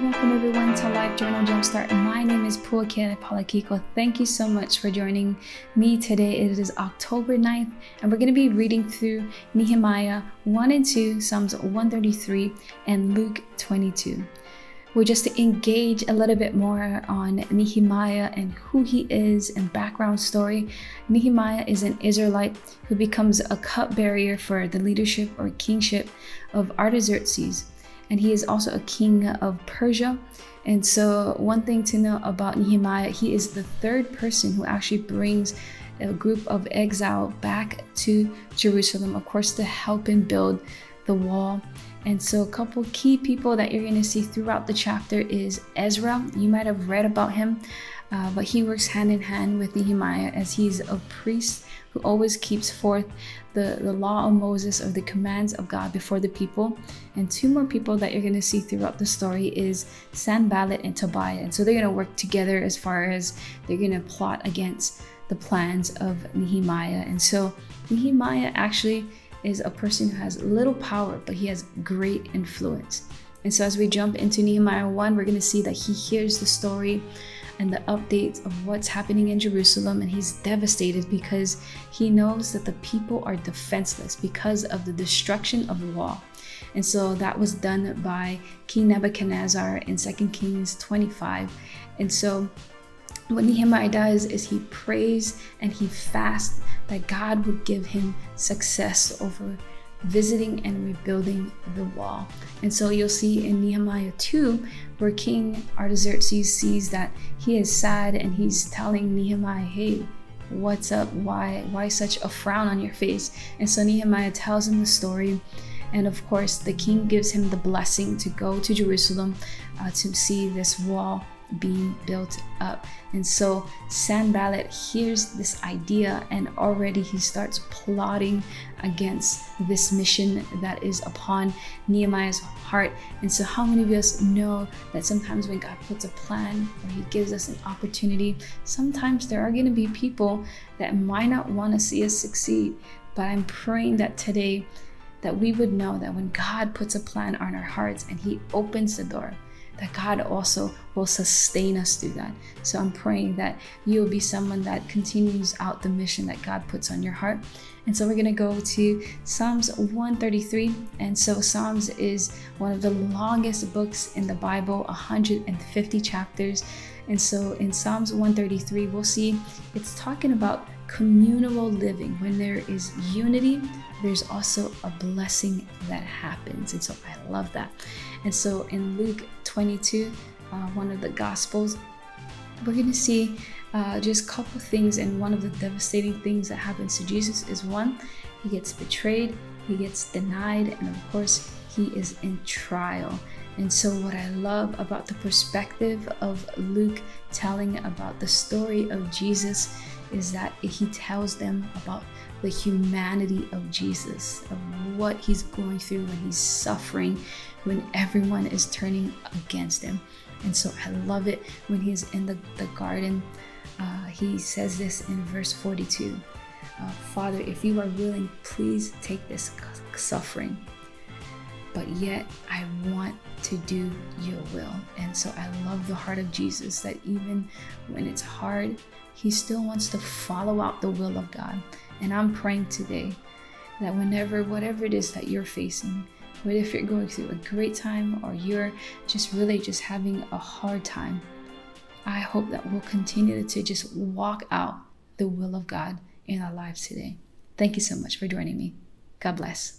Welcome everyone to Life Journal Jumpstart. My name is Puakene Palakiko. Thank you so much for joining me today. It is October 9th, and we're going to be reading through Nehemiah 1 and 2, Psalms 133, and Luke 22. We're just to engage a little bit more on Nehemiah and who he is and background story. Nehemiah is an Israelite who becomes a cupbearer for the leadership or kingship of Artaxerxes. And he is also a king of Persia. And so one thing to know about Nehemiah, he is the third person who actually brings a group of exile back to Jerusalem, of course, to help him build the wall. And so a couple key people that you're going to see throughout the chapter is Ezra. You might have read about him, but he works hand in hand with Nehemiah as he's a priest who always keeps forth the law of Moses or the commands of God before the people. And two more people that you're going to see throughout the story is Sanballat and Tobiah. And so they're going to work together as far as they're going to plot against the plans of Nehemiah. And so Nehemiah actually is a person who has little power, but he has great influence. And so as we jump into Nehemiah 1, we're going to see that he hears the story and the updates of what's happening in Jerusalem, and he's devastated because he knows that the people are defenseless because of the destruction of the wall. And so that was done by King Nebuchadnezzar in 2 Kings 25. And so what Nehemiah does is he prays and he fasts that God would give him success over visiting and rebuilding the wall. And so you'll see in Nehemiah 2 where King Artaxerxes sees that he is sad and he's telling Nehemiah, hey, what's up? Why such a frown on your face? And so Nehemiah tells him the story. And of course, the king gives him the blessing to go to Jerusalem to see this wall being built up. And so Sanballat hears this idea and already he starts plotting against this mission that is upon Nehemiah's heart. And so how many of us know that sometimes when God puts a plan or he gives us an opportunity, sometimes there are going to be people that might not want to see us succeed. But I'm praying that today that we would know that when God puts a plan on our hearts and he opens the door, that God also will sustain us through that. So I'm praying that you will be someone that continues out the mission that God puts on your heart. And so we're going to go to Psalms 133. And so Psalms is one of the longest books in the Bible, 150 chapters. And so in Psalms 133, we'll see it's talking about communal living. When there is unity, there's also a blessing that happens. And so I love that. And so in Luke 22, one of the Gospels, we're going to see just a couple things. And one of the devastating things that happens to Jesus is one, he gets betrayed, he gets denied, and of course, he is in trial. And so what I love about the perspective of Luke telling about the story of Jesus is that he tells them about the humanity of Jesus, of what he's going through when he's suffering, when everyone is turning against him. And so I love it when he's in the garden. He says this in verse 42, Father, if you are willing, please take this suffering. But yet I want to do your will. And so I love the heart of Jesus that even when it's hard, he still wants to follow out the will of God. And I'm praying today that whatever it is that you're facing, whether if you're going through a great time or you're just really just having a hard time, I hope that we'll continue to just walk out the will of God in our lives today. Thank you so much for joining me. God bless.